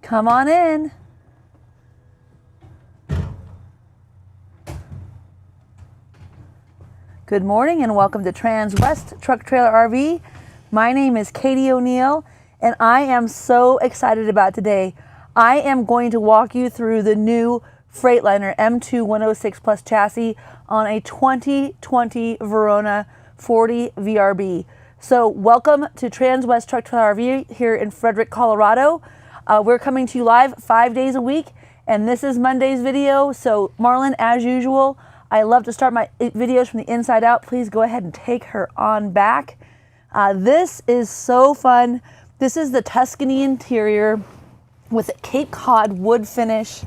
Come on in. Good morning and welcome to Transwest Truck Trailer RV. My name is Katie O'Neill and I am so excited about today. I am going to walk you through the new Freightliner M2 106 Plus chassis on a 2020 Verona 40 VRB. So welcome to Transwest Truck Trailer RV here in Frederick, Colorado. We're coming to you live 5 days a week, and this is Monday's video. So Marlon, as usual, I love to start my videos from the inside out. Please go ahead and take her on back. This is so fun. This is the Tuscany interior with a Cape Cod wood finish.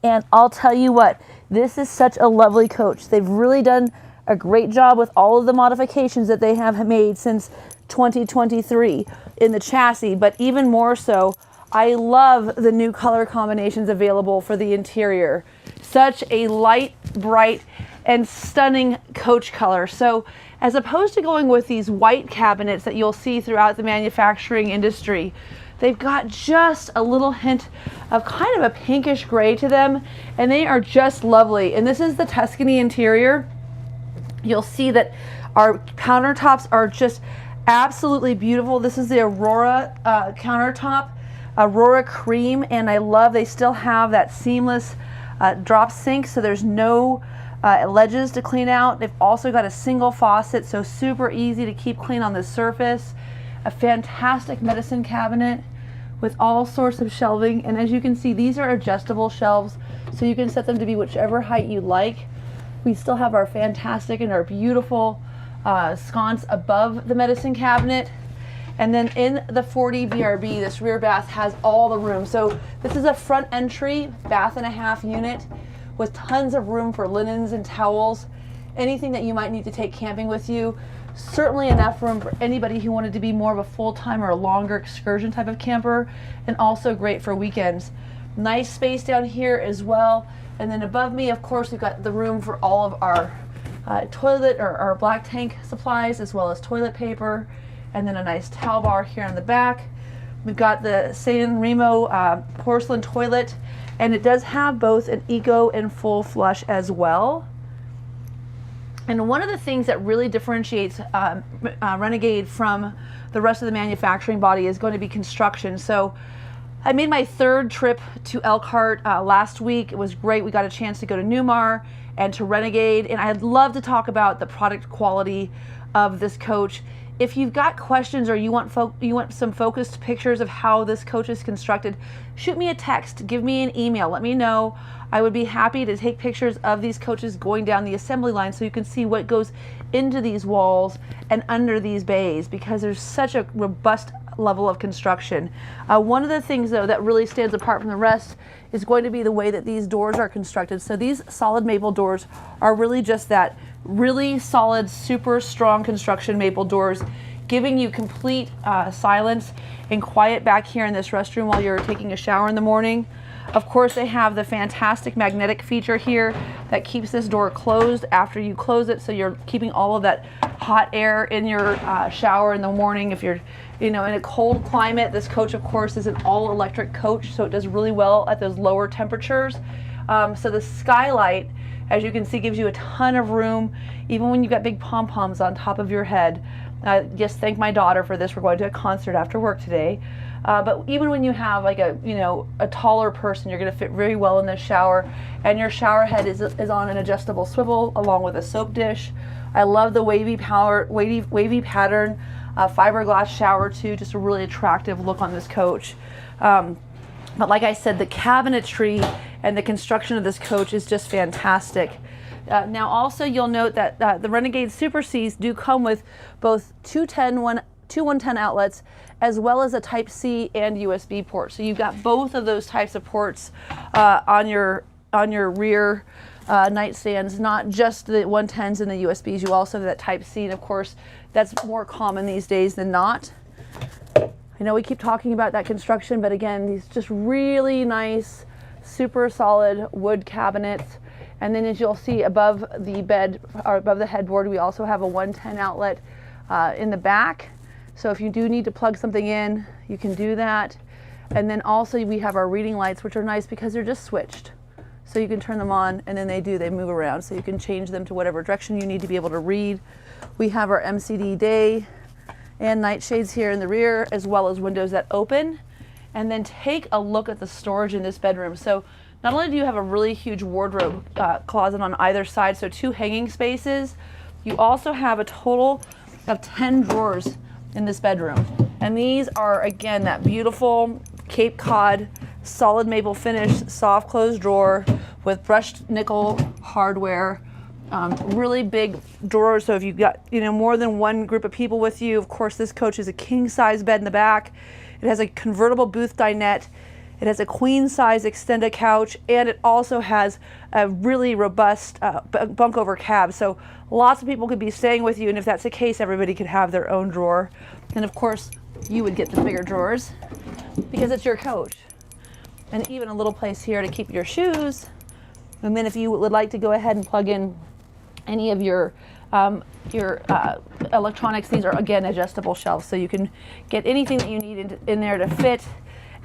And I'll tell you what, this is such a lovely coach. They've really done a great job with all of the modifications that they have made since 2023 in the chassis, but even more so, I love the new color combinations available for the interior. Such a light, bright, and stunning coach color. So as opposed to going with these white cabinets that you'll see throughout the manufacturing industry, they've got just a little hint of kind of a pinkish gray to them, and they are just lovely. And this is the Tuscany interior. You'll see that our countertops are just absolutely beautiful. This is the Aurora countertop, Aurora cream, and I love they still have that seamless drop sink, so there's no ledges to clean out. They've also got a single faucet, so super easy to keep clean on the surface. A fantastic medicine cabinet with all sorts of shelving, and as you can see, these are adjustable shelves, so you can set them to be whichever height you like. We still have our fantastic and our beautiful sconce above the medicine cabinet. And then in the 40 VRB, this rear bath has all the room. So this is a front entry bath and a half unit with tons of room for linens and towels, anything that you might need to take camping with you. Certainly enough room for anybody who wanted to be more of a full-time or a longer excursion type of camper, and also great for weekends. Nice space down here as well. And then above me, of course, we've got the room for all of our toilet or our black tank supplies, as well as toilet paper, and then a nice towel bar here on the back. We've got the San Remo porcelain toilet, and it does have both an eco and full flush as well. And one of the things that really differentiates Renegade from the rest of the manufacturing body is going to be construction. So I made my third trip to Elkhart last week. It was great. We got a chance to go to Newmar and to Renegade, and I'd love to talk about the product quality of this coach. If you've got questions or you want some focused pictures of how this coach is constructed, shoot me a text, give me an email, let me know. I would be happy to take pictures of these coaches going down the assembly line so you can see what goes into these walls and under these bays, because there's such a robust level of construction. One of the things though that really stands apart from the rest is going to be the way that these doors are constructed. So these solid maple doors are really just that, really solid, super strong construction maple doors, giving you complete silence and quiet back here in this restroom while you're taking a shower in the morning. Of course, they have the fantastic magnetic feature here that keeps this door closed after you close it, so you're keeping all of that hot air in your shower in the morning. If you're in a cold climate, this coach of course is an all-electric coach, so it does really well at those lower temperatures. So the skylight, as you can see, gives you a ton of room, even when you've got big pom-poms on top of your head. Just thank my daughter for this. We're going to a concert after work today. But even when you have like a taller person, you're going to fit very well in this shower. And your shower head is on an adjustable swivel along with a soap dish. I love the wavy pattern fiberglass shower too. Just a really attractive look on this coach. But like I said, the cabinetry and the construction of this coach is just fantastic. Now also you'll note that the Renegade Super Cs do come with both two 110 outlets as well as a Type-C and USB port. So you've got both of those types of ports on your rear nightstands, not just the 110s and the USBs. You also have that Type-C, and of course that's more common these days than not. I know we keep talking about that construction, but again, these just really nice, super solid wood cabinets. And then as you'll see above the bed, or above the headboard, we also have a 110 outlet in the back. So if you do need to plug something in, you can do that. And then also we have our reading lights, which are nice because they're just switched. So you can turn them on, and then they move around. So you can change them to whatever direction you need to be able to read. We have our MCD day and night shades here in the rear, as well as windows that open. And then take a look at the storage in this bedroom. So not only do you have a really huge wardrobe closet on either side, so 2 hanging spaces, you also have a total of 10 drawers in this bedroom. And these are, again, that beautiful Cape Cod solid maple finish soft close drawer with brushed nickel hardware. Really big drawers, so if you've got more than one group of people with you, of course this coach is a king size bed in the back. It has a convertible booth dinette. It has a queen size extended couch, and it also has a really robust bunk over cab. So lots of people could be staying with you, and if that's the case, everybody could have their own drawer. And of course, you would get the bigger drawers because it's your coach. And even a little place here to keep your shoes. And then if you would like to go ahead and plug in any of your electronics, these are again adjustable shelves, so you can get anything that you need in there to fit,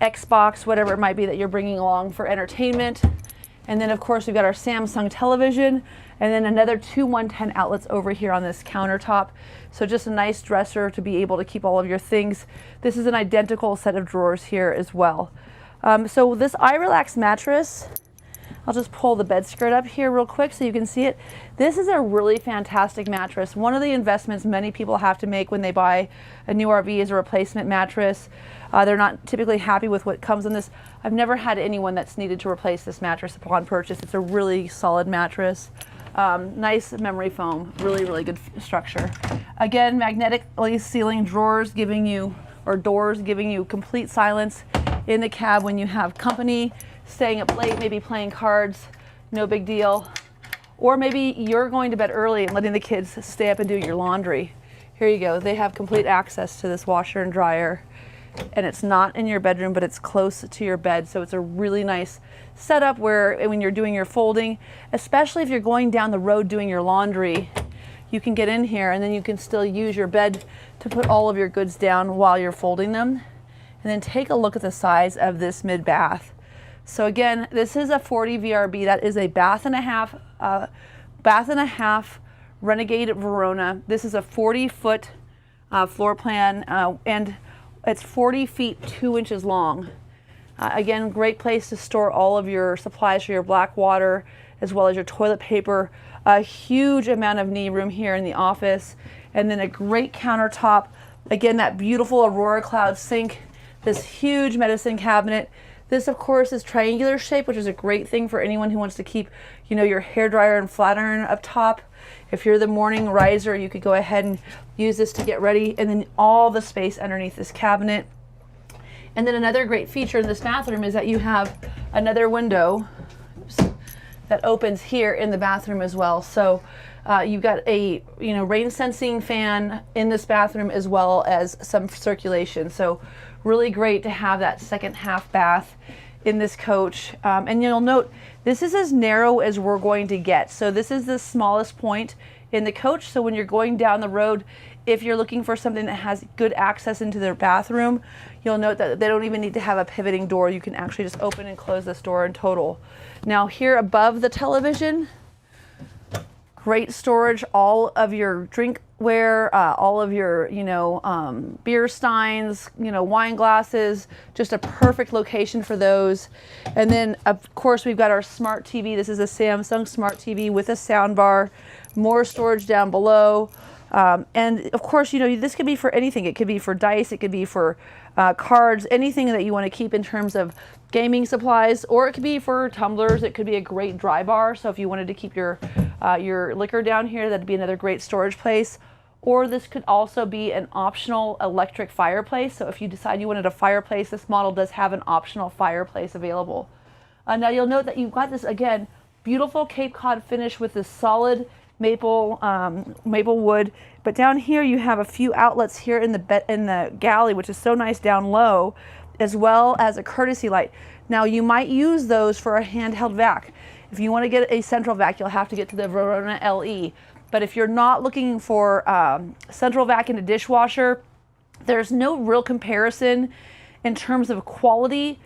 Xbox, whatever it might be that you're bringing along for entertainment. And then of course we've got our Samsung television, and then another 2 110 outlets over here on this countertop. So just a nice dresser to be able to keep all of your things. This is an identical set of drawers here as well. So this iRelax mattress, I'll just pull the bed skirt up here real quick so you can see it. This is a really fantastic mattress. One of the investments many people have to make when they buy a new RV is a replacement mattress. They're not typically happy with what comes in this. I've never had anyone that's needed to replace this mattress upon purchase. It's a really solid mattress. Nice memory foam, really, really good structure. Again, magnetically sealing drawers giving you, or doors giving you complete silence in the cab when you have company, staying up late, maybe playing cards, no big deal. Or maybe you're going to bed early and letting the kids stay up and do your laundry. Here you go, they have complete access to this washer and dryer. And it's not in your bedroom, but it's close to your bed. So it's a really nice setup where when you're doing your folding, especially if you're going down the road doing your laundry, you can get in here and then you can still use your bed to put all of your goods down while you're folding them. And then take a look at the size of this mid bath. So again, this is a 40 VRB. That is a bath and a half Renegade Verona. This is a 40-foot floor plan, and it's 40 feet 2 inches long. Again, great place to store all of your supplies for your black water, as well as your toilet paper. A huge amount of knee room here in the office, and then a great countertop. Again, that beautiful Aurora Cloud sink, this huge medicine cabinet. This, of course, is triangular shape, which is a great thing for anyone who wants to keep, your hairdryer and flat iron up top. If you're the morning riser, you could go ahead and use this to get ready, and then all the space underneath this cabinet. And then another great feature in this bathroom is that you have another window that opens here in the bathroom as well. So you've got a rain sensing fan in this bathroom, as well as some circulation. So really great to have that second half bath in this coach. And you'll note this is as narrow as we're going to get. So this is the smallest point in the coach. So when you're going down the road, if you're looking for something that has good access into their bathroom, you'll note that they don't even need to have a pivoting door. You can actually just open and close this door in total. Now here above the television, great storage, all of your drinkware, all of your, beer steins, wine glasses, just a perfect location for those. And then of course we've got our smart TV. This is a Samsung smart TV with a sound bar, more storage down below. And of course, this could be for anything. It could be for dice, it could be for cards, anything that you want to keep in terms of gaming supplies, or it could be for tumblers. It could be a great dry bar. So if you wanted to keep your liquor down here, that'd be another great storage place. Or this could also be an optional electric fireplace. So if you decide you wanted a fireplace, this model does have an optional fireplace available. Now you'll note that you've got this, again, beautiful Cape Cod finish with this solid maple wood, but down here you have a few outlets here in the galley, which is so nice down low, as well as a courtesy light. Now you might use those for a handheld vac. If you want to get a central vac, you'll have to get to the Verona LE. But if you're not looking for central vac in a dishwasher, there's no real comparison in terms of quality,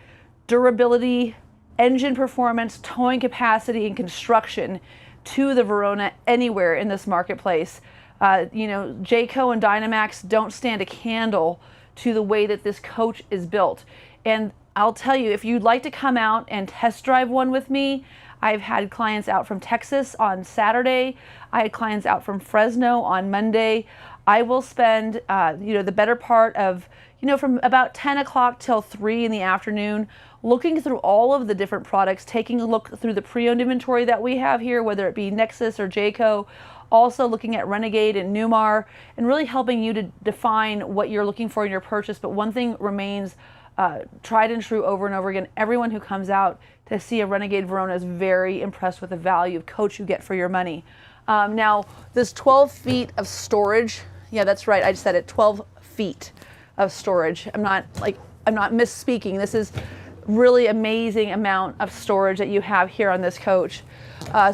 durability, engine performance, towing capacity, and construction to the Verona anywhere in this marketplace. You know, Jayco and Dynamax don't stand a candle to the way that this coach is built. And I'll tell you, if you'd like to come out and test drive one with me, I've had clients out from Texas on Saturday. I had clients out from Fresno on Monday. I will spend, you know, the better part of, you know, from about 10 o'clock till 3 in the afternoon, looking through all of the different products, taking a look through the pre-owned inventory that we have here, whether it be Nexus or Jayco, also looking at Renegade and Newmar, and really helping you to define what you're looking for in your purchase. But one thing remains tried and true over and over again. Everyone who comes out to see a Renegade Verona is very impressed with the value of coach you get for your money. Now, this 12 feet of storage, yeah, that's right, I just said it, 12 feet of storage. I'm not misspeaking. This is really amazing amount of storage that you have here on this coach.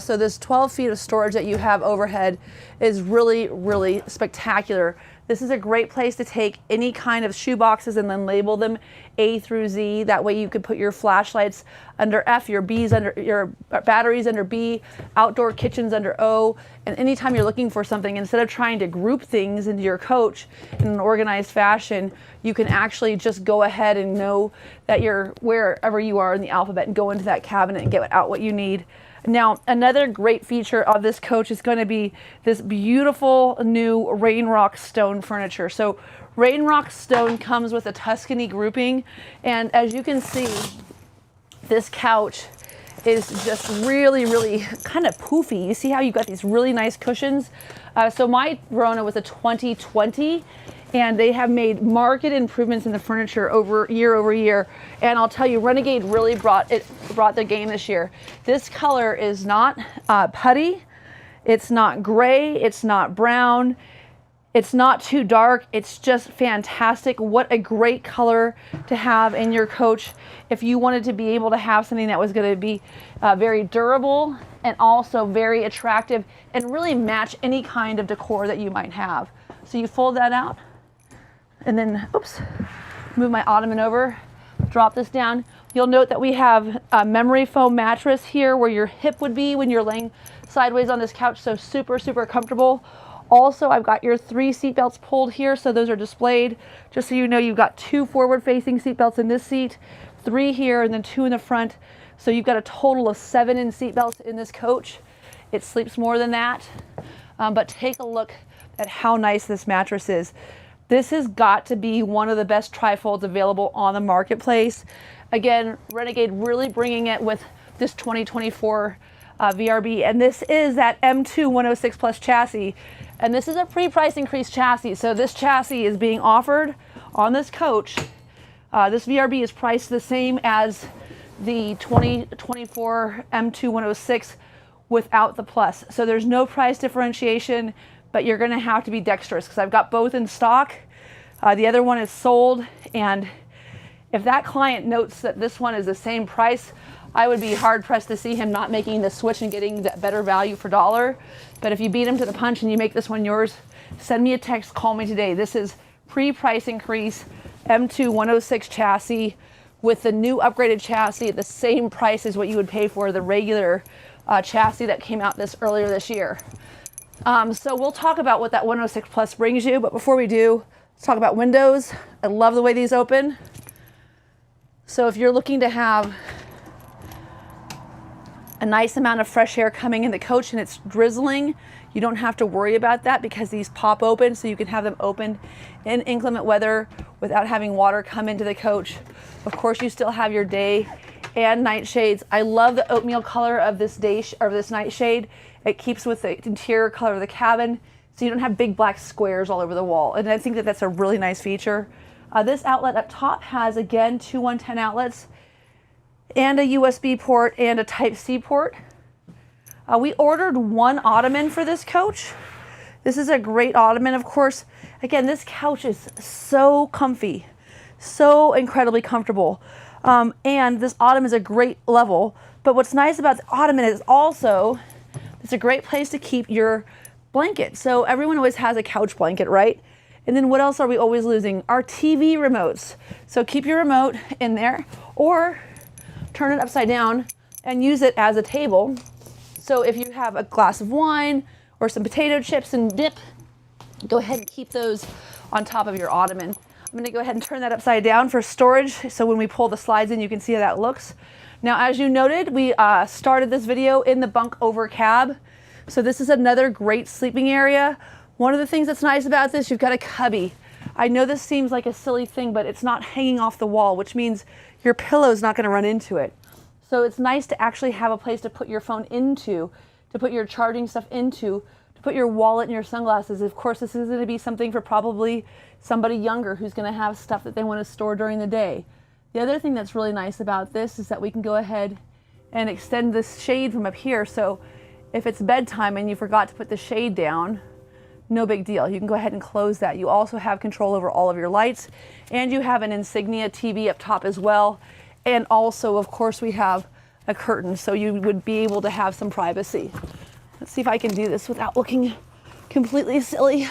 So this 12 feet of storage that you have overhead is really, really spectacular. This is a great place to take any kind of shoe boxes and then label them A through Z. That way you could put your flashlights under F, your B's under, your batteries under B, outdoor kitchens under O. And anytime you're looking for something, instead of trying to group things into your coach in an organized fashion, you can actually just go ahead and know that you're wherever you are in the alphabet and go into that cabinet and get out what you need. Now, another great feature of this coach is going to be this beautiful new Rain Rock stone furniture. So Rain Rock stone comes with a Tuscany grouping, and as you can see, this couch is just really, really kind of poofy. You see how you've got these really nice cushions? So my Verona was a 2020, and they have made marked improvements in the furniture over year. And I'll tell you, Renegade really brought the game this year. This color is not putty, it's not gray, it's not brown, it's not too dark. It's just fantastic. What a great color to have in your coach if you wanted to be able to have something that was going to be very durable and also very attractive and really match any kind of decor that you might have. So you fold that out and then, oops, move my ottoman over, drop this down. You'll note that we have a memory foam mattress here where your hip would be when you're laying sideways on this couch, so super, super comfortable. Also, I've got your 3 seat belts pulled here, so those are displayed. Just so you know, you've got 2 forward-facing seat belts in this seat, 3 here, and then 2 in the front. So you've got a total of 7 seat belts in this coach. It sleeps more than that, but take a look at how nice this mattress is. This has got to be one of the best trifolds available on the marketplace. Again, Renegade really bringing it with this 2024 VRB, and this is that M2 106 Plus chassis, and this is a pre-price increase chassis. So this chassis is being offered on this coach. This VRB is priced the same as the 2024 M2 106 without the Plus. So there's no price differentiation, but you're gonna have to be dexterous because I've got both in stock. The other one is sold, and if that client notes that this one is the same price, I would be hard pressed to see him not making the switch and getting that better value for dollar. But if you beat him to the punch and you make this one yours, send me a text, call me today. This is pre-price increase M2 106 chassis with the new upgraded chassis at the same price as what you would pay for the regular chassis that came out earlier this year. So we'll talk about what that 106 Plus brings you, but before we do, let's talk about windows. I love the way these open. So if you're looking to have a nice amount of fresh air coming in the coach and it's drizzling, you don't have to worry about that because these pop open, so you can have them opened in inclement weather without having water come into the coach. Of course, you still have your day and night shades. I love the oatmeal color of this this night shade. It keeps with the interior color of the cabin, so you don't have big black squares all over the wall. And I think that that's a really nice feature. This outlet up top has, again, 2 110 outlets and a USB port and a Type-C port. We ordered 1 ottoman for this coach. This is a great ottoman, of course. Again, this couch is so comfy, so incredibly comfortable. And this ottoman is a great level. But what's nice about the ottoman is also, it's a great place to keep your blanket. So everyone always has a couch blanket, right? And then what else are we always losing? Our TV remotes. So keep your remote in there or turn it upside down and use it as a table. So if you have a glass of wine or some potato chips and dip, go ahead and keep those on top of your ottoman. I'm going to go ahead and turn that upside down for storage. So when we pull the slides in, you can see how that looks. Now, as you noted, we started this video in the bunk over cab. So this is another great sleeping area. One of the things that's nice about this, you've got a cubby. I know this seems like a silly thing, but it's not hanging off the wall, which means your pillow's not going to run into it. So it's nice to actually have a place to put your phone into, to put your charging stuff into, to put your wallet and your sunglasses. Of course, this is going to be something for probably somebody younger who's going to have stuff that they want to store during the day. The other thing that's really nice about this is that we can go ahead and extend this shade from up here. So if it's bedtime and you forgot to put the shade down, no big deal. You can go ahead and close that. You also have control over all of your lights, and you have an Insignia TV up top as well. And also, of course, we have a curtain, so you would be able to have some privacy. Let's see if I can do this without looking completely silly.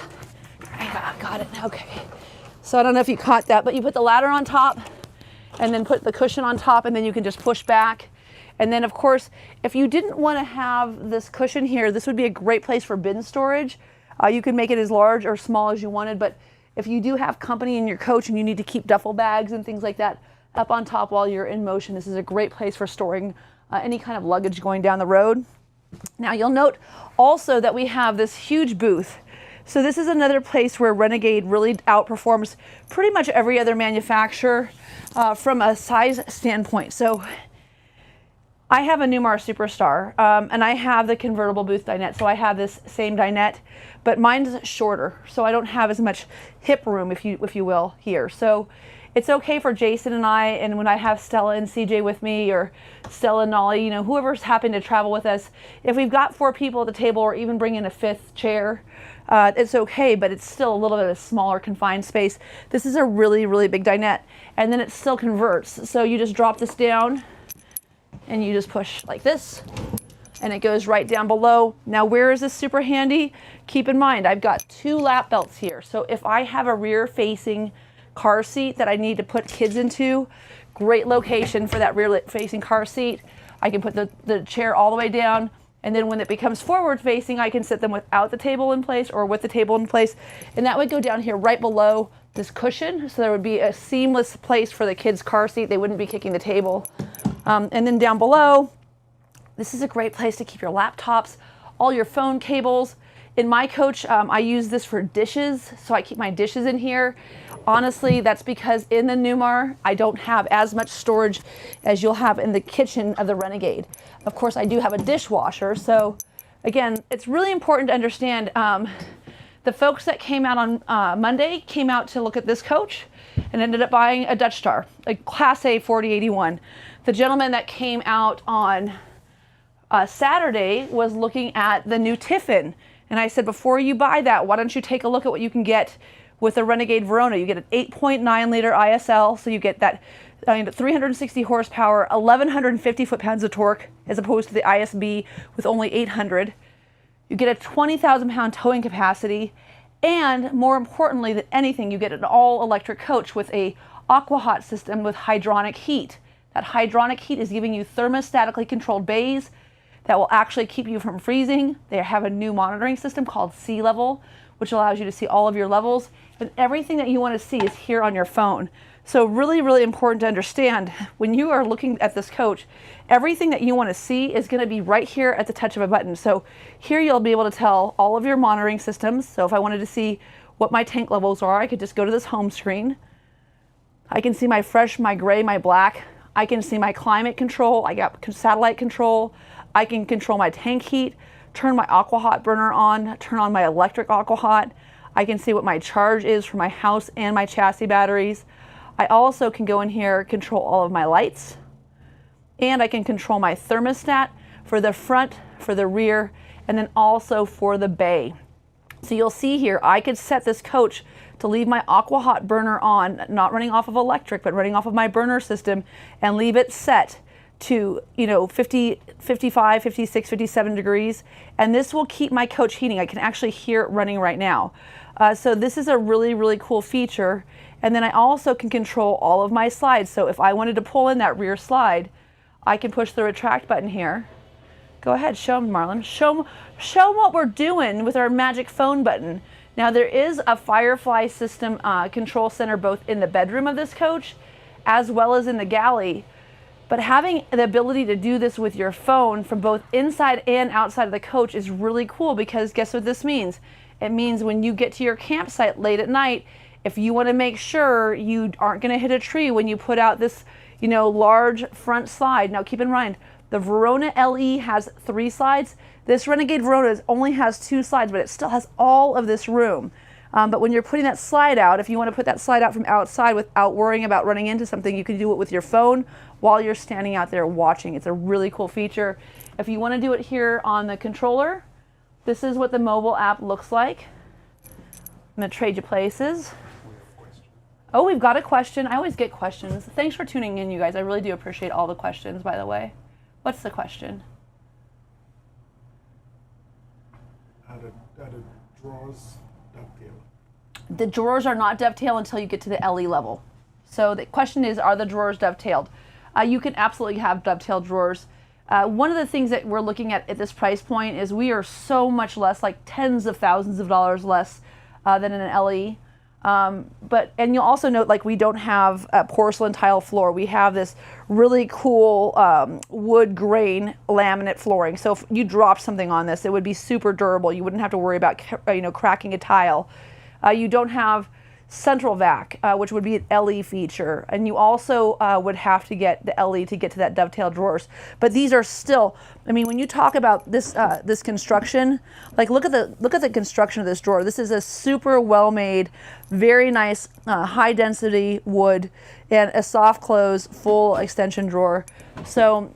Got it. Okay. So I don't know if you caught that, but you put the ladder on top and then put the cushion on top, and then you can just push back. And then, of course, if you didn't want to have this cushion here, this would be a great place for bin storage. You can make it as large or small as you wanted, but if you do have company in your coach and you need to keep duffel bags and things like that up on top while you're in motion, this is a great place for storing any kind of luggage going down the road. Now, you'll note also that we have this huge booth. So this is another place where Renegade really outperforms pretty much every other manufacturer from a size standpoint. So I have a Newmar Superstar, and I have the convertible booth dinette. So I have this same dinette, but mine's shorter, so I don't have as much hip room, if you will, here. So it's okay for Jason and I, and when I have Stella and CJ with me, or Stella and Nolly, you know, whoever's happened to travel with us, if we've got 4 people at the table or even bring in a 5th chair, it's okay, but it's still a little bit of a smaller confined space. This is a really, really big dinette, and then it still converts. So you just drop this down, and you just push like this, and it goes right down below. Now, where is this super handy? Keep in mind, I've got 2 lap belts here. So if I have a rear-facing car seat that I need to put kids into, great location for that rear-facing car seat. I can put the chair all the way down, and then when it becomes forward-facing, I can sit them without the table in place or with the table in place, and that would go down here right below this cushion, so there would be a seamless place for the kids' car seat. They wouldn't be kicking the table. And then down below, this is a great place to keep your laptops, all your phone cables. In my coach, I use this for dishes, so I keep my dishes in here. Honestly, that's because in the Newmar, I don't have as much storage as you'll have in the kitchen of the Renegade. Of course, I do have a dishwasher, so again, it's really important to understand the folks that came out on Monday came out to look at this coach and ended up buying a Dutch Star, a Class A 4081. The gentleman that came out on Saturday was looking at the new Tiffin. And I said, before you buy that, why don't you take a look at what you can get with the Renegade Verona. You get an 8.9 liter ISL, so you get that 360 horsepower, 1,150 foot-pounds of torque, as opposed to the ISB with only 800. You get a 20,000 pound towing capacity, and more importantly than anything, you get an all-electric coach with a aqua-hot system with hydronic heat. That hydronic heat is giving you thermostatically controlled bays that will actually keep you from freezing. They have a new monitoring system called Sea Level, which allows you to see all of your levels, and everything that you want to see is here on your phone. So really, really important to understand when you are looking at this coach, everything that you want to see is going to be right here at the touch of a button. So here you'll be able to tell all of your monitoring systems. So if I wanted to see what my tank levels are, I could just go to this home screen. I can see my fresh, my gray, my black. I can see my climate control. I got satellite control. I can control my tank heat, turn my aqua-hot burner on, turn on my electric aqua-hot. I can see what my charge is for my house and my chassis batteries. I also can go in here, control all of my lights, and I can control my thermostat for the front, for the rear, and then also for the bay. So you'll see here, I could set this coach to leave my aqua-hot burner on, not running off of electric, but running off of my burner system, and leave it set to, you know, 50, 55, 56, 57 degrees. And this will keep my coach heating. I can actually hear it running right now. So this is a really, really cool feature. And then I also can control all of my slides. So if I wanted to pull in that rear slide, I can push the retract button here. Go ahead, show them, Marlon. Show them what we're doing with our magic phone button. Now there is a Firefly system control center both in the bedroom of this coach as well as in the galley. But having the ability to do this with your phone from both inside and outside of the coach is really cool, because guess what this means? It means when you get to your campsite late at night, if you want to make sure you aren't going to hit a tree when you put out this, you know, large front slide. Now keep in mind, the Verona LE has 3 slides. This Renegade Verona only has 2 slides, but it still has all of this room. But when you're putting that slide out, if you want to put that slide out from outside without worrying about running into something, you can do it with your phone while you're standing out there watching. It's a really cool feature. If you want to do it here on the controller, this is what the mobile app looks like. I'm going to trade you places. Oh, we've got a question. I always get questions. Thanks for tuning in, you guys. I really do appreciate all the questions, by the way. What's the question? How do drawers dovetail? The drawers are not dovetail until you get to the LE level. So the question is, are the drawers dovetailed? You can absolutely have dovetailed drawers. One of the things that we're looking at this price point is we are so much less, like tens of thousands of dollars less than in an LE. And you'll also note, like, we don't have a porcelain tile floor. We have this really cool wood grain laminate flooring. So if you drop something on this, it would be super durable. You wouldn't have to worry about, you know, cracking a tile. You don't have central vac, which would be an LE feature, and you also would have to get the LE to get to that dovetail drawers. But these are still, I mean, when you talk about this this construction, like look at the construction of this drawer. This is a super well made, very nice high density wood and a soft close full extension drawer. So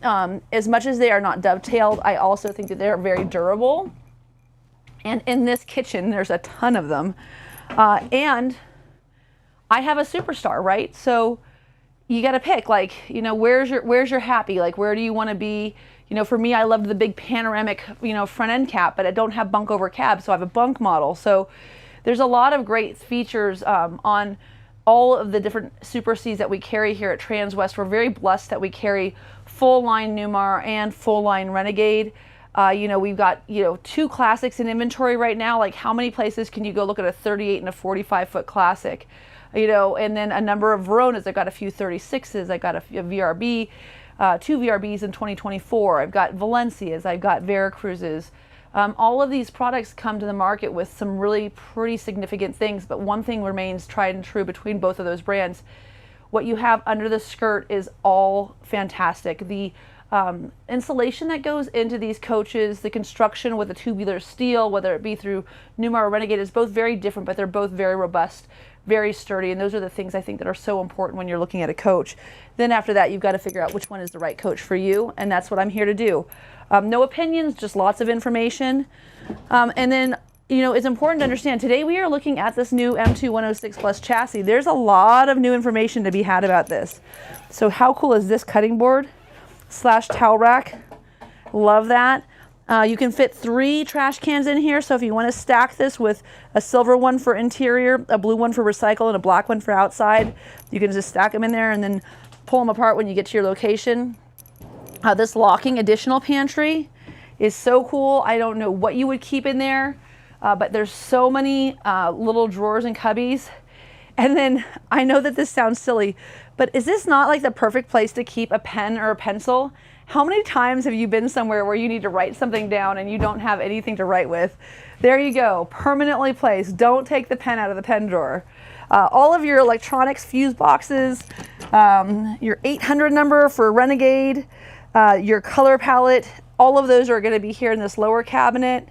as much as they are not dovetailed, I also think that they're very durable. And in this kitchen, there's a ton of them, and I have a Superstar, right? So you got to pick, like, you know, where's your happy? Like, where do you want to be? You know, for me, I loved the big panoramic, you know, front end cap, but I don't have bunk over cab, so I have a bunk model. So there's a lot of great features on all of the different Super Cs that we carry here at Transwest. We're very blessed that we carry full line Newmar and full line Renegade. You know, we've got, you know, 2 classics in inventory right now. Like, how many places can you go look at a 38 and a 45 foot classic? You know, and then a number of Veronas. I've got a few 36s. I've got a VRB, 2 VRBs in 2024. I've got Valencias. I've got Veracruzes. All of these products come to the market with some really pretty significant things, but one thing remains tried and true between both of those brands. What you have under the skirt is all fantastic. The insulation that goes into these coaches, the construction with the tubular steel, whether it be through Newmar or Renegade, is both very different, but they're both very robust, very sturdy, and those are the things I think that are so important when you're looking at a coach. Then after that, you've got to figure out which one is the right coach for you, and that's what I'm here to do. No opinions, just lots of information. And then, you know, it's important to understand, today we are looking at this new M2 106 Plus chassis. There's a lot of new information to be had about this. So how cool is this cutting board / towel rack? Love that. You can fit 3 trash cans in here, so if you want to stack this with a silver one for interior, a blue one for recycle, and a black one for outside, you can just stack them in there and then pull them apart when you get to your location. This locking additional pantry is so cool. I don't know what you would keep in there, but there's so many little drawers and cubbies. And then, I know that this sounds silly, but is this not like the perfect place to keep a pen or a pencil? How many times have you been somewhere where you need to write something down and you don't have anything to write with? There you go, permanently placed. Don't take the pen out of the pen drawer. All of your electronics, fuse boxes, your 800 number for Renegade, your color palette, all of those are going to be here in this lower cabinet.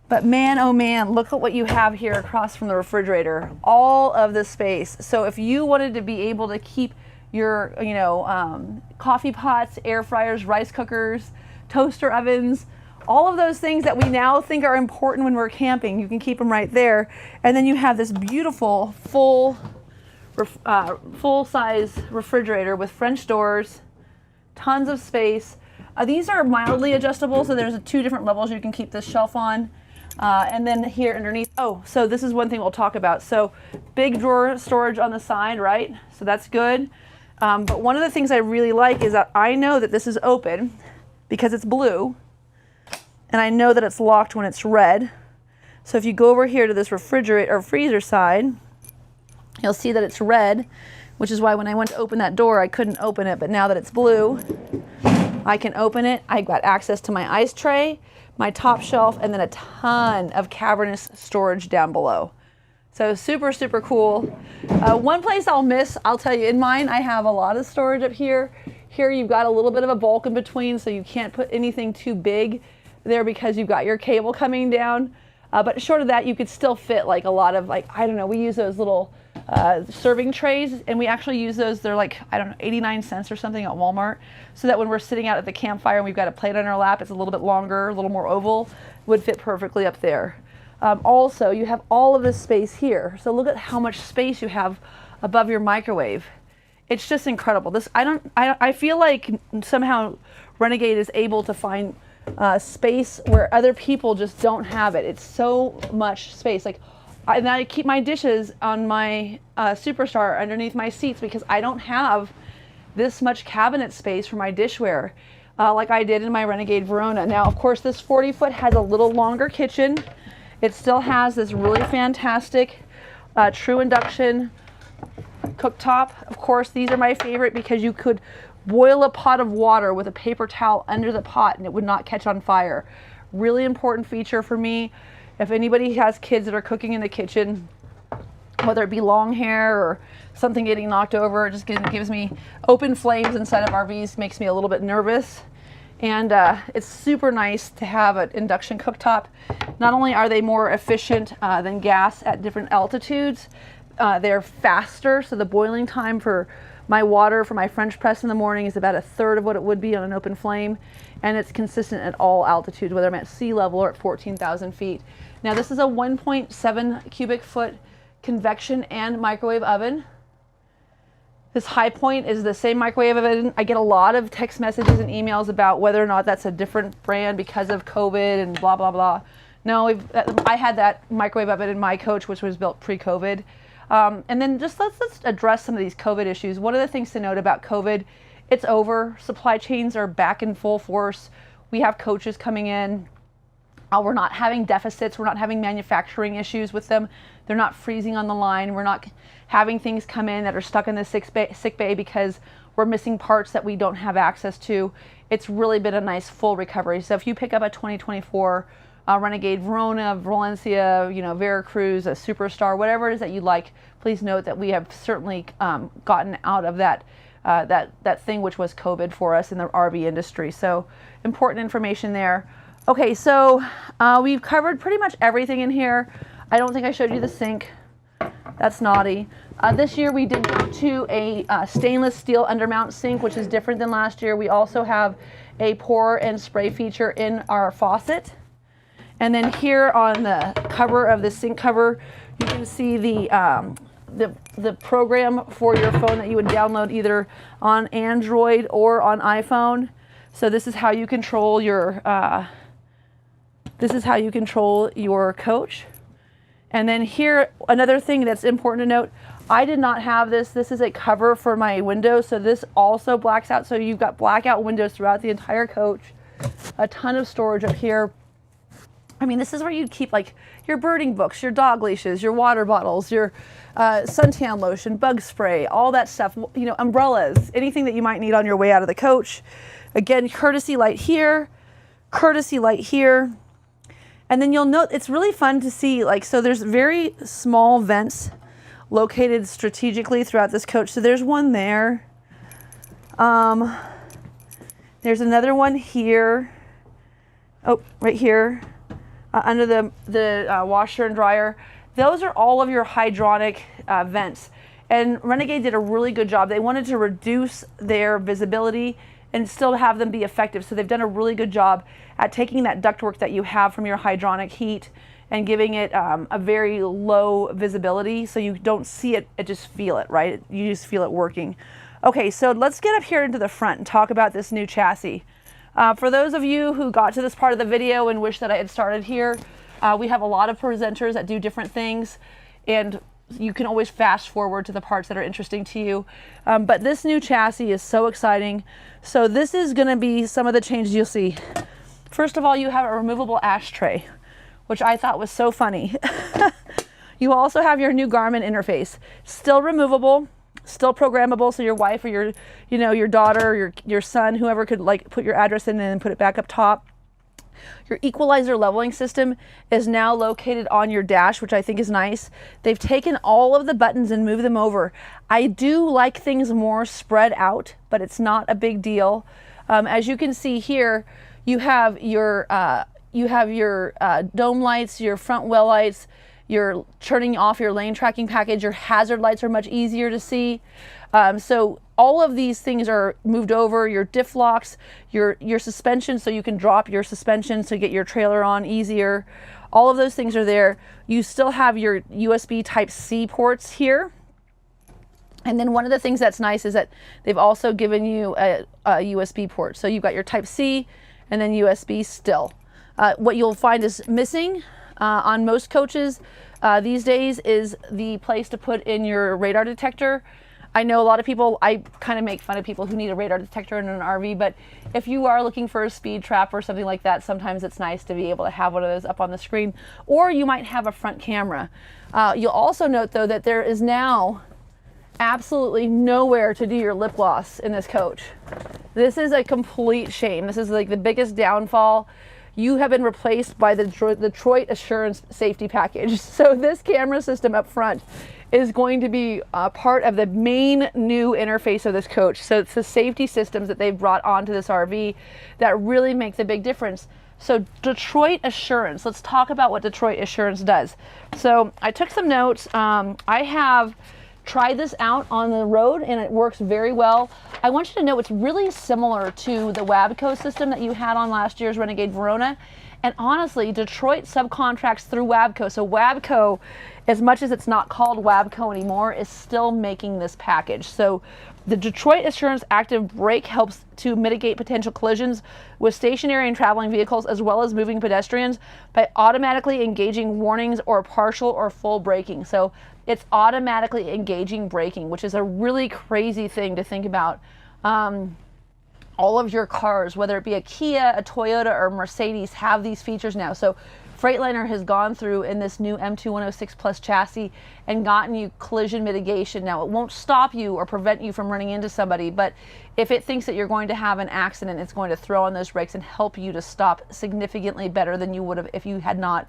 But man, oh man, look at what you have here across from the refrigerator. All of the space. So if you wanted to be able to keep your, you know, coffee pots, air fryers, rice cookers, toaster ovens, all of those things that we now think are important when we're camping, you can keep them right there. And then you have this beautiful full-size refrigerator with French doors, tons of space. These are mildly adjustable, so there's 2 different levels you can keep this shelf on. And then here underneath, oh, so this is one thing we'll talk about. So big drawer storage on the side, right? So that's good. But one of the things I really like is that I know that this is open because it's blue, and I know that it's locked when it's red. So if you go over here to this refrigerator or freezer side, you'll see that it's red, which is why when I went to open that door, I couldn't open it. But now that it's blue, I can open it. I got access to my ice tray, my top shelf, and then a ton of cavernous storage down below. So super, super cool. One place I'll miss, I'll tell you, in mine, I have a lot of storage up here. Here you've got a little bit of a bulk in between, so you can't put anything too big there because you've got your cable coming down. But short of that, you could still fit like a lot of, like, I don't know, we use those little serving trays, and we actually use those. They're like, I don't know, 89 cents or something at Walmart, so that when we're sitting out at the campfire and we've got a plate on our lap, it's a little bit longer, a little more oval, would fit perfectly up there. Also, you have all of this space here. So look at how much space you have above your microwave. It's just incredible. I feel like somehow Renegade is able to find space where other people just don't have it. It's so much space. Like, I keep my dishes on my Superstar underneath my seats because I don't have this much cabinet space for my dishware like I did in my Renegade Verona. Now, of course, this 40-foot has a little longer kitchen. It still has this really fantastic true induction cooktop. Of course, these are my favorite because you could boil a pot of water with a paper towel under the pot and it would not catch on fire. Really important feature for me. If anybody has kids that are cooking in the kitchen, whether it be long hair or something getting knocked over, it just gives me open flames inside of RVs, makes me a little bit nervous. And it's super nice to have an induction cooktop. Not only are they more efficient than gas at different altitudes, they're faster, so the boiling time for my water for my French press in the morning is about 1/3 of what it would be on an open flame, and it's consistent at all altitudes, whether I'm at sea level or at 14,000 feet. Now this is a 1.7 cubic foot convection and microwave oven. This High Point is the same microwave oven. I get a lot of text messages and emails about whether or not that's a different brand because of COVID and blah, blah, blah. No, I had that microwave oven in my coach, which was built pre-COVID. And then just let's address some of these COVID issues. One of the things to note about COVID, it's over. Supply chains are back in full force. We have coaches coming in. We're not having deficits. We're not having manufacturing issues with them. They're not freezing on the line. We're not having things come in that are stuck in the sick bay because we're missing parts that we don't have access to. It's really been a nice full recovery. So if you pick up a 2024 Renegade Verona, Valencia, Veracruz, a Superstar, whatever it is that you like, please note that we have certainly gotten out of that thing which was COVID for us in the RV industry. So important information there. Okay, so we've covered pretty much everything in here. I don't think I showed you the sink. That's naughty. This year we did move to a stainless steel undermount sink, which is different than last year. We also have a pour and spray feature in our faucet. And then here on the cover of the sink cover, you can see the program for your phone that you would download either on Android or on iPhone. So this is how you control your coach. And then here, another thing that's important to note, I did not have this. This is a cover for my windows, so this also blacks out. So you've got blackout windows throughout the entire coach. A ton of storage up here. I mean, this is where you keep like your birding books, your dog leashes, your water bottles, your suntan lotion, bug spray, all that stuff, umbrellas, anything that you might need on your way out of the coach. Again, courtesy light here, courtesy light here. And then you'll note it's really fun to see, so there's very small vents located strategically throughout this coach. So there's one there. There's another one here. Oh, right here. Under the washer and dryer. Those are all of your hydronic vents. And Renegade did a really good job. They wanted to reduce their visibility and still have them be effective. So they've done a really good job at taking that ductwork that you have from your hydronic heat and giving it a very low visibility so you don't see it, just feel it, right? You just feel it working. Okay, so let's get up here into the front and talk about this new chassis. For those of you who got to this part of the video and wish that I had started here, we have a lot of presenters that do different things, and you can always fast forward to the parts that are interesting to you. But this new chassis is so exciting. So this is gonna be some of the changes you'll see. First of all, you have a removable ashtray, which I thought was so funny. You also have your new Garmin interface, still removable, still programmable, so your wife or your, your daughter, or your son, whoever could like put your address in and put it back up top. Your equalizer leveling system is now located on your dash, which I think is nice. They've taken all of the buttons and moved them over. I do like things more spread out, but it's not a big deal. As you can see here, you have your dome lights, your front well lights. You're turning off your lane tracking package. Your hazard lights are much easier to see. So all of these things are moved over. Your diff locks, your suspension, so you can drop your suspension to get your trailer on easier. All of those things are there. You still have your USB Type-C ports here. And then one of the things that's nice is that they've also given you a USB port. So you've got your Type-C and then USB still. What you'll find is missing on most coaches these days is the place to put in your radar detector. I know a lot of people, I kind of make fun of people who need a radar detector in an RV, but if you are looking for a speed trap or something like that, sometimes it's nice to be able to have one of those up on the screen, or you might have a front camera. You'll also note though that there is now absolutely nowhere to do your lip gloss in this coach. This is a complete shame. This is like the biggest downfall. You have been replaced by the Detroit Assurance Safety Package. So this camera system up front is going to be part of the main new interface of this coach. So it's the safety systems that they've brought onto this RV that really make the big difference. So Detroit Assurance, let's talk about what Detroit Assurance does. So I took some notes. I have tried this out on the road and it works very well. I want you to know it's really similar to the Wabco system that you had on last year's Renegade Verona. And honestly, Detroit subcontracts through Wabco. So Wabco, as much as it's not called Wabco anymore, is still making this package. So the Detroit Assurance Active Brake helps to mitigate potential collisions with stationary and traveling vehicles, as well as moving pedestrians, by automatically engaging warnings or partial or full braking. So it's automatically engaging braking, which is a really crazy thing to think about. All of your cars, whether it be a Kia, a Toyota, or Mercedes, have these features now. So Freightliner has gone through in this new M2 106 Plus chassis and gotten you collision mitigation. Now, it won't stop you or prevent you from running into somebody, but if it thinks that you're going to have an accident, it's going to throw on those brakes and help you to stop significantly better than you would have if you had not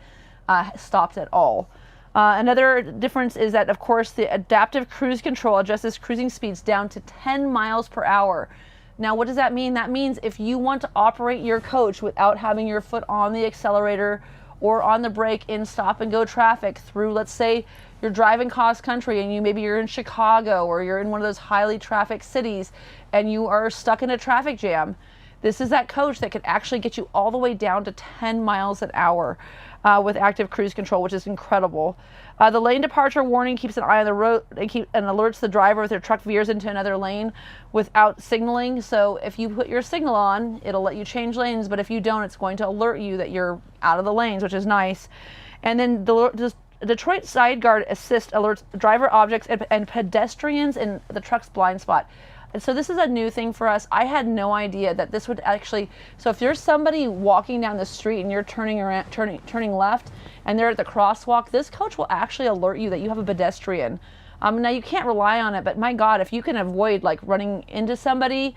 stopped at all. Another difference is that, of course, the adaptive cruise control adjusts cruising speeds down to 10 miles per hour. Now, what does that mean? That means if you want to operate your coach without having your foot on the accelerator or on the brake in stop and go traffic through, let's say you're driving cross country and maybe you're in Chicago or you're in one of those highly trafficked cities and you are stuck in a traffic jam, this is that coach that could actually get you all the way down to 10 miles an hour with active cruise control, which is incredible. The lane departure warning keeps an eye on the road and alerts the driver if their truck veers into another lane without signaling. So if you put your signal on, it'll let you change lanes, but if you don't, it's going to alert you that you're out of the lanes, which is nice. And then the Detroit Side Guard Assist alerts driver, objects, and pedestrians in the truck's blind spot. And so this is a new thing for us. I had no idea that this would actually, so if there's somebody walking down the street and you're turning left and they're at the crosswalk, this coach will actually alert you that you have a pedestrian. Now you can't rely on it, but my God, if you can avoid like running into somebody,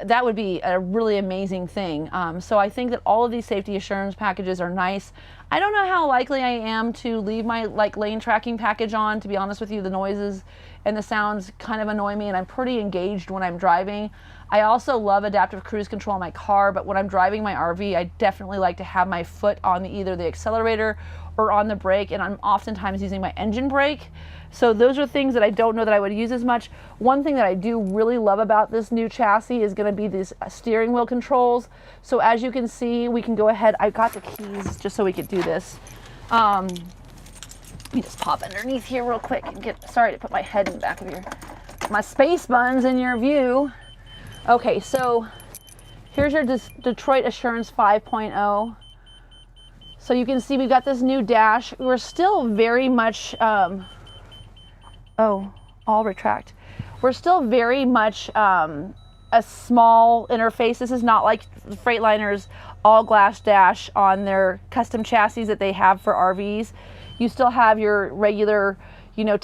that would be a really amazing thing. So I think that all of these safety assurance packages are nice. I don't know how likely I am to leave my lane tracking package on. To be honest with you, the noises and the sounds kind of annoy me, and I'm pretty engaged when I'm driving. I also love adaptive cruise control in my car, but when I'm driving my RV, I definitely like to have my foot on either the accelerator or on the brake, and I'm oftentimes using my engine brake. So those are things that I don't know that I would use as much. One thing that I do really love about this new chassis is going to be these steering wheel controls. So as you can see, we can go ahead. I got the keys just so we could do this. Let me just pop underneath here real quick and sorry to put my head in the back of your my space buns in your view. Okay, so here's your Detroit Assurance 5.0. So you can see we've got this new dash. We're still very much, oh, I'll retract. We're still very much a small interface. This is not like Freightliner's all glass dash on their custom chassis that they have for RVs. You still have your regular, your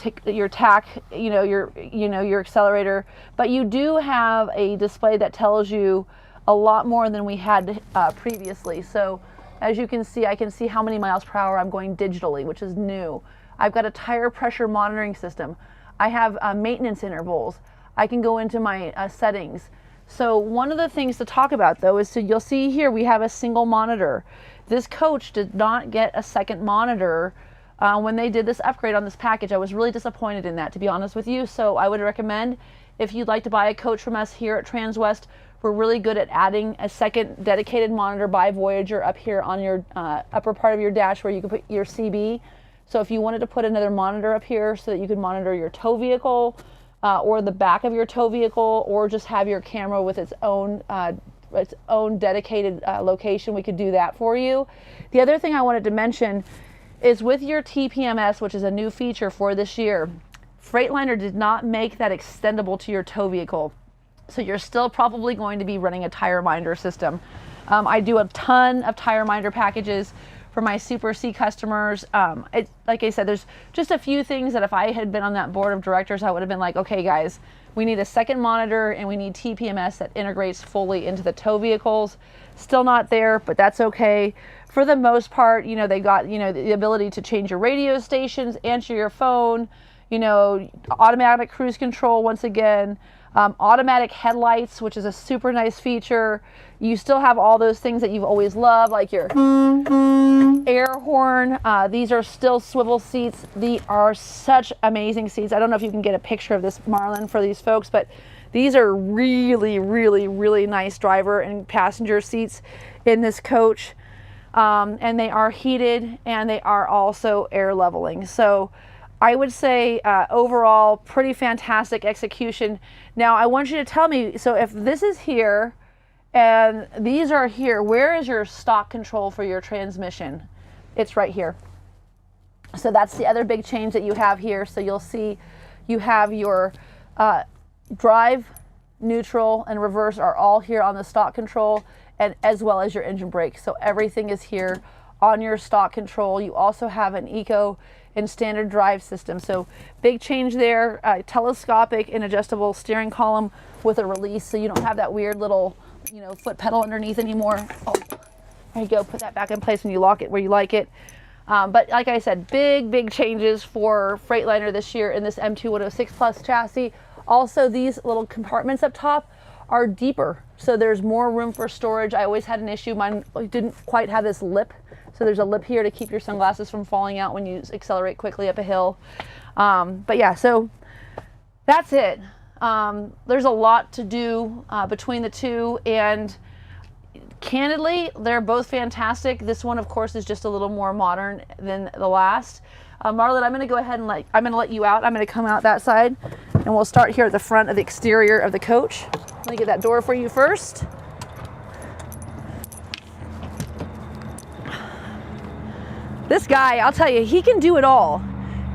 tack, your accelerator, but you do have a display that tells you a lot more than we had previously. So as you can see, I can see how many miles per hour I'm going digitally, which is new. I've got a tire pressure monitoring system. I have maintenance intervals. I can go into my settings. So one of the things to talk about though is, so you'll see here we have a single monitor. This coach did not get a second monitor when they did this upgrade on this package. I was really disappointed in that, to be honest with you. So I would recommend, if you'd like to buy a coach from us here at Transwest, we're really good at adding a second dedicated monitor by Voyager up here on your upper part of your dash where you can put your CB. So if you wanted to put another monitor up here so that you could monitor your tow vehicle or the back of your tow vehicle, or just have your camera with its own dedicated location, we could do that for you. The other thing I wanted to mention is with your TPMS, which is a new feature for this year, Freightliner did not make that extendable to your tow vehicle. So you're still probably going to be running a tire minder system. I do a ton of tire minder packages for my Super C customers. Like I said, there's just a few things that if I had been on that board of directors, I would have been like, okay guys, we need a second monitor and we need TPMS that integrates fully into the tow vehicles. Still not there, but that's okay. For the most part, they got, the ability to change your radio stations, answer your phone, automatic cruise control once again. Automatic headlights, which is a super nice feature. You still have all those things that you've always loved, like your air horn. These are still swivel seats. These are such amazing seats. I don't know if you can get a picture of this, Marlon, for these folks, but these are really, really, really nice driver and passenger seats in this coach. And they are heated and they are also air leveling. So I would say overall, pretty fantastic execution. Now I want you to tell me, so if this is here and these are here, where is your stock control for your transmission? It's right here. So that's the other big change that you have here. So you'll see you have your drive, neutral, and reverse are all here on the stock control, and as well as your engine brake. So everything is here on your stock control. You also have an eco and standard drive system. So big change there. Telescopic and adjustable steering column with a release, so you don't have that weird little foot pedal underneath anymore. Oh, there you go. Put that back in place when you lock it where you like it. But like I said, big changes for Freightliner this year in this M2 106 Plus chassis. Also, these little compartments up top are deeper, so there's more room for storage. I always had an issue, mine didn't quite have this lip, so there's a lip here to keep your sunglasses from falling out when you accelerate quickly up a hill. But yeah, so that's it. There's a lot to do between the two, and candidly, they're both fantastic. This one, of course, is just a little more modern than the last. Marlon, I'm going to go ahead and I'm going to let you out. I'm going to come out that side, and we'll start here at the front of the exterior of the coach. Let me get that door for you first. This guy, I'll tell you, he can do it all.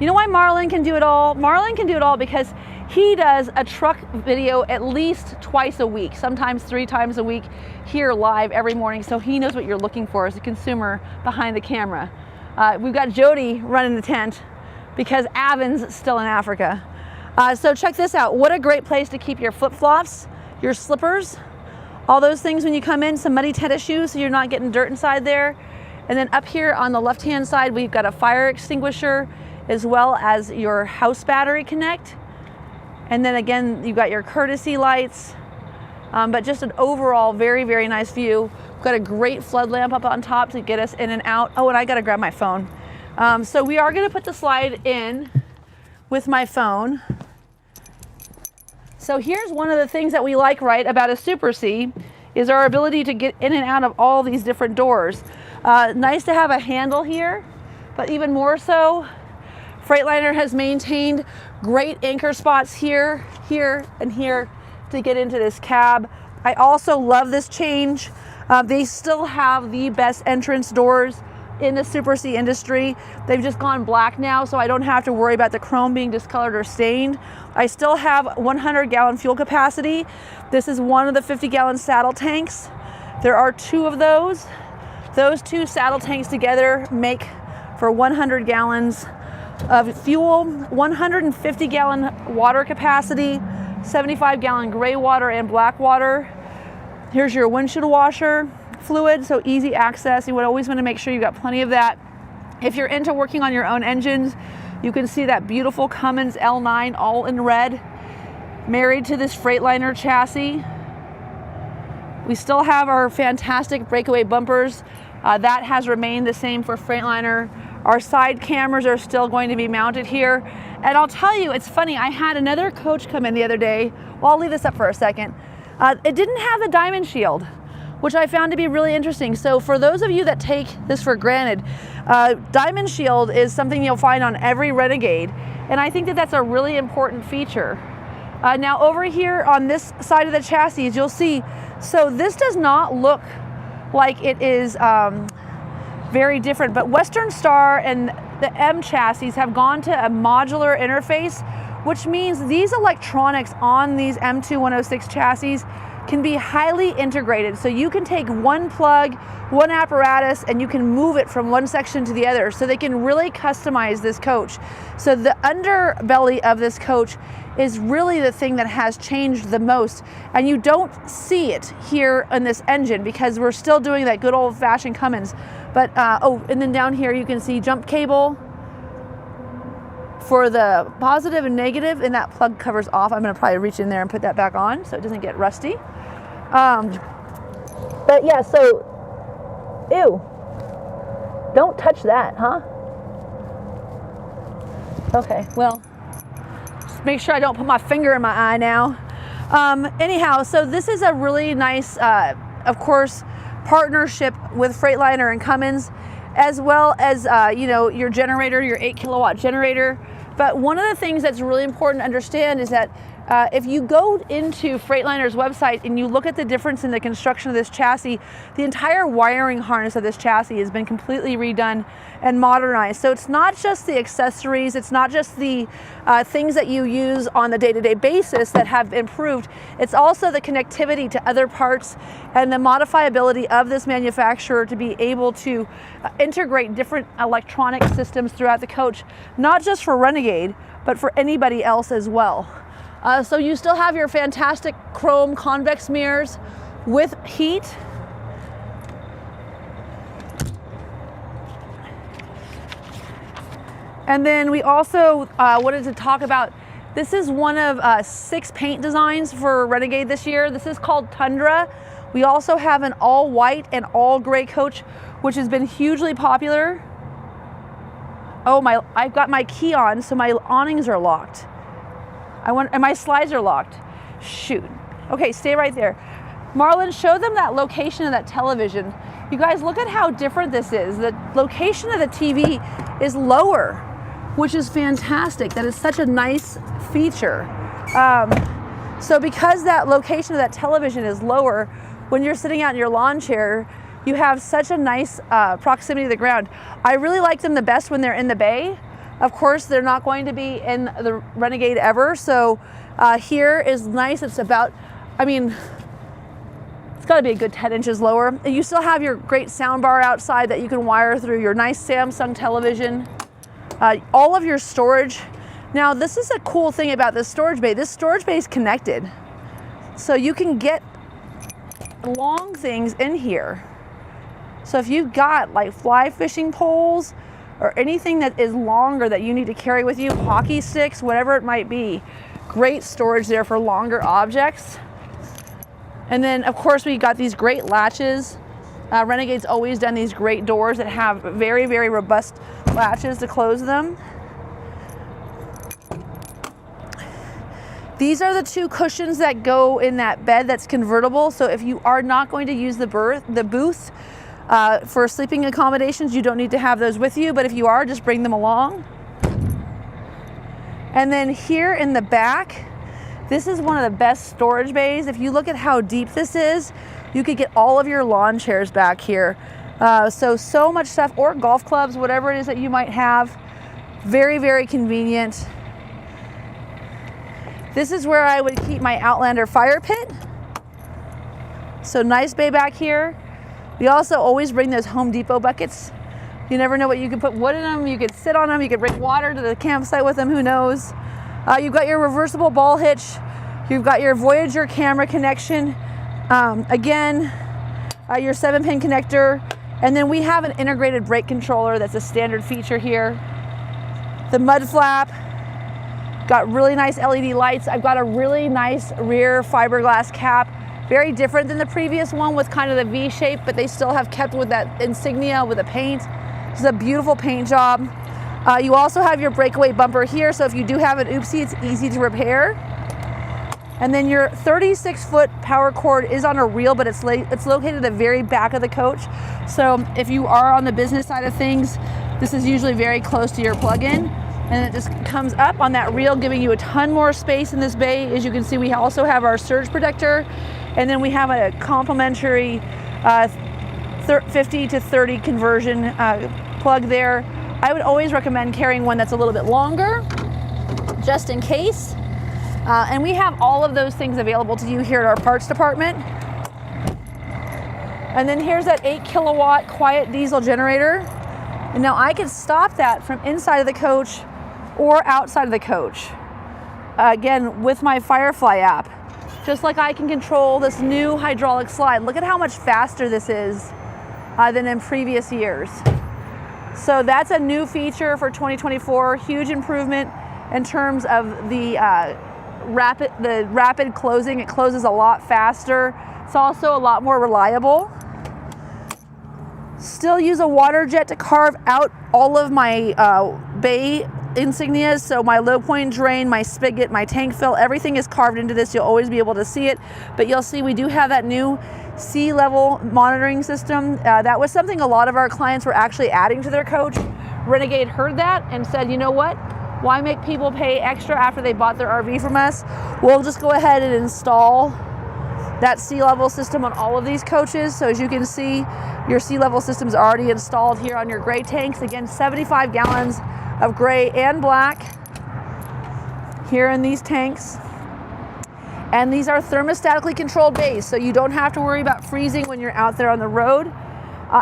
You know why Marlon can do it all? Marlon can do it all because he does a truck video at least twice a week, sometimes 3 times a week, here live every morning. So he knows what you're looking for as a consumer behind the camera. We've got Jody running the tent because Avin's still in Africa. So check this out. What a great place to keep your flip-flops, your slippers, all those things when you come in, some muddy tennis shoes so you're not getting dirt inside there. And then up here on the left-hand side, we've got a fire extinguisher as well as your house battery connect. And then again, you've got your courtesy lights, but just an overall very nice view. We've got a great flood lamp up on top to get us in and out. Oh, and I gotta grab my phone. So we are gonna put the slide in with my phone. So here's one of the things that we like, right, about a Super C is our ability to get in and out of all these different doors. Nice to have a handle here, but even more so Freightliner has maintained great anchor spots here, here, and here to get into this cab. I also love this change. They still have the best entrance doors in the Super C industry. They've just gone black now, so I don't have to worry about the chrome being discolored or stained. I still have 100-gallon fuel capacity. This is one of the 50-gallon saddle tanks. There are 2 of those. Those 2 saddle tanks together make for 100 gallons of fuel, 150-gallon water capacity, 75-gallon gray water and black water. Here's your windshield washer fluid, so easy access. You would always want to make sure you've got plenty of that. If you're into working on your own engines, you can see that beautiful Cummins L9 all in red, married to this Freightliner chassis. We still have our fantastic breakaway bumpers. That has remained the same for Freightliner. Our side cameras are still going to be mounted here. And I'll tell you, it's funny, I had another coach come in the other day. Well, I'll leave this up for a second. It didn't have the diamond shield, which I found to be really interesting. So for those of you that take this for granted, diamond shield is something you'll find on every Renegade. And I think that that's a really important feature. Now over here on this side of the chassis, you'll see, so this does not look like it is very different, but Western Star and the M chassis have gone to a modular interface, which means these electronics on these M2 106 chassis can be highly integrated. So you can take one plug, one apparatus, and you can move it from one section to the other. So they can really customize this coach. So the underbelly of this coach is really the thing that has changed the most. And you don't see it here in this engine because we're still doing that good old fashioned Cummins. But, oh, and then down here you can see jump cable for the positive and negative, and that plug covers off. I'm gonna probably reach in there and put that back on so it doesn't get rusty. But yeah, so, ew, don't touch that, huh? Okay, well, just make sure I don't put my finger in my eye now. Anyhow, so this is a really nice, of course, partnership with Freightliner and Cummins, as well as, you know, your generator, your 8-kilowatt generator. But one of the things that's really important to understand is that if you go into Freightliner website and you look at the difference in the construction of this chassis, the entire wiring harness of this chassis has been completely redone and modernized. So it's not just the accessories, it's not just the things that you use on the day-to-day basis that have improved, it's also the connectivity to other parts and the modifiability of this manufacturer to be able to integrate different electronic systems throughout the coach, not just for Renegade, but for anybody else as well. So you still have your fantastic chrome convex mirrors with heat. And then we also wanted to talk about, this is one of 6 paint designs for Renegade this year. This is called Tundra. We also have an all white and all gray coach, which has been hugely popular. Oh, I've got my key on, so my awnings are locked. And my slides are locked. Shoot. Okay, stay right there. Marlon, show them that location of that television. You guys, look at how different this is. The location of the TV is lower, which is fantastic. That is such a nice feature. So because that location of that television is lower, when you're sitting out in your lawn chair, you have such a nice proximity to the ground. I really like them the best when they're in the bay. Of course, they're not going to be in the Renegade ever, so here is nice. It's about, I mean, it's got to be a good 10 inches lower. And you still have your great sound bar outside that you can wire through your nice Samsung television. All of your storage. Now, this is a cool thing about this storage bay. This storage bay is connected, so you can get long things in here. So if you've got like fly fishing poles, or anything that is longer that you need to carry with you, hockey sticks, whatever it might be, great storage there for longer objects. And then of course we got these great latches. Renegade's always done these great doors that have very, very robust latches to close them. These are the 2 cushions that go in that bed that's convertible. So if you are not going to use the booth, for sleeping accommodations, you don't need to have those with you, but if you are, just bring them along. And then here in the back, this is one of the best storage bays. If you look at how deep this is, you could get all of your lawn chairs back here. So much stuff, or golf clubs, whatever it is that you might have. Very, very convenient. This is where I would keep my Outlander fire pit. So nice bay back here. We also always bring those Home Depot buckets. You never know what you can put wood in them. You could sit on them. You could bring water to the campsite with them. Who knows? You've got your reversible ball hitch. You've got your Voyager camera connection. Again, your 7-pin connector. And then we have an integrated brake controller that's a standard feature here. The mud flap. Got really nice LED lights. I've got a really nice rear fiberglass cap. Very different than the previous one with kind of the V shape, but they still have kept with that insignia with the paint. This is a beautiful paint job. You also have your breakaway bumper here, so if you do have an oopsie, it's easy to repair. And then your 36-foot power cord is on a reel, but it's located at the very back of the coach. So if you are on the business side of things, this is usually very close to your plug-in. And it just comes up on that reel, giving you a ton more space in this bay. As you can see, we also have our surge protector, and then we have a complimentary 50 to 30 conversion plug there. I would always recommend carrying one that's a little bit longer, just in case. And we have all of those things available to you here at our parts department. And then here's that 8 kilowatt quiet diesel generator. And now I can stop that from inside of the coach or outside of the coach. Again, with my Firefly app. Just like I can control this new hydraulic slide. Look at how much faster this is than in previous years. So that's a new feature for 2024. Huge improvement in terms of the rapid closing. It closes a lot faster. It's also a lot more reliable. Still use a water jet to carve out all of my bay insignias. So my low point drain, my spigot, my tank fill, everything is carved into this. You'll always be able to see it, but you'll see we do have that new sea level monitoring system. That was something a lot of our clients were actually adding to their coach. Renegade heard that and said, you know what? Why make people pay extra after they bought their RV from us? We'll just go ahead and install that sea level system on all of these coaches. So as you can see, your sea level system is already installed here on your gray tanks. Again, 75 gallons of gray and black here in these tanks. And these are thermostatically controlled bays, so you don't have to worry about freezing when you're out there on the road.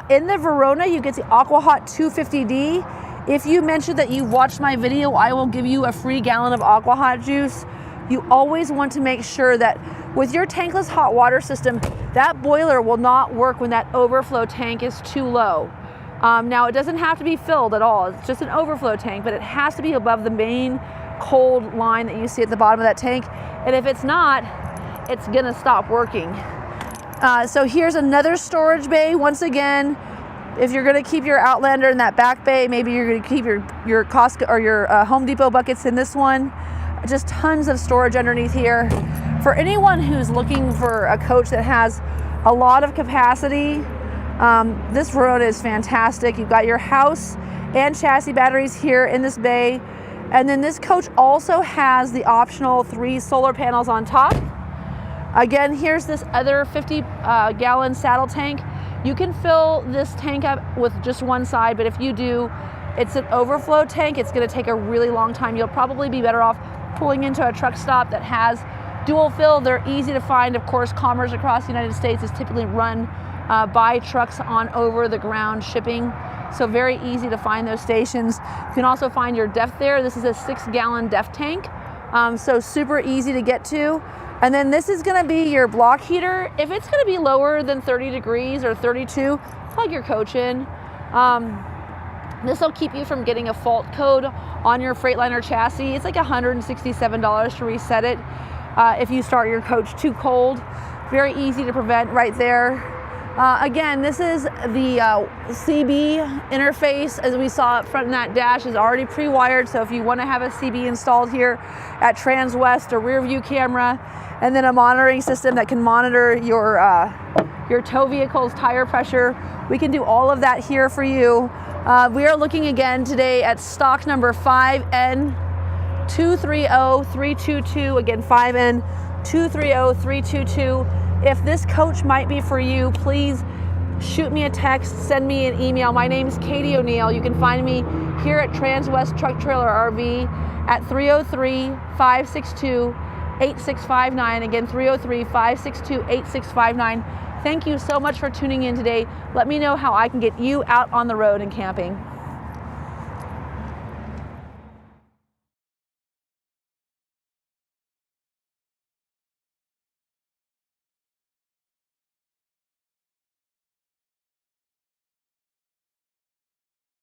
In the Verona, you get the AquaHot 250D. If you mention that you've watched my video, I will give you a free gallon of AquaHot juice. You always want to make sure that with your tankless hot water system, that boiler will not work when that overflow tank is too low. Now, it doesn't have to be filled at all. It's just an overflow tank, but it has to be above the main cold line that you see at the bottom of that tank. And if it's not, it's gonna stop working. So here's another storage bay. Once again, if you're gonna keep your Outlander in that back bay, maybe you're gonna keep your Costco or your Home Depot buckets in this one. Just tons of storage underneath here. For anyone who's looking for a coach that has a lot of capacity, this Verona is fantastic. You've got your house and chassis batteries here in this bay. And then this coach also has the optional 3 solar panels on top. Again, here's this other 50 gallon saddle tank. You can fill this tank up with just one side, but if you do, it's an overflow tank. It's gonna take a really long time. You'll probably be better off pulling into a truck stop that has dual fill. They're easy to find. Of course, commerce across the United States is typically run by trucks on over the ground shipping. So very easy to find those stations. You can also find your DEF there. This is a 6 gallon DEF tank. So super easy to get to. And then this is gonna be your block heater. If it's gonna be lower than 30 degrees or 32, plug your coach in. This will keep you from getting a fault code on your Freightliner chassis. It's like $167 to reset it if you start your coach too cold. Very easy to prevent right there. Again, this is the CB interface. As we saw up front in that dash is already pre-wired. So if you want to have a CB installed here at Transwest, a rear view camera, and then a monitoring system that can monitor your tow vehicle's tire pressure, we can do all of that here for you. We are looking again today at stock number 5N 230-322, again 5N, 230-322. If this coach might be for you, please shoot me a text, send me an email. My name is Katie O'Neill. You can find me here at Transwest Truck Trailer RV at 303-562-8659. Again, 303-562-8659. Thank you so much for tuning in today. Let me know how I can get you out on the road and camping.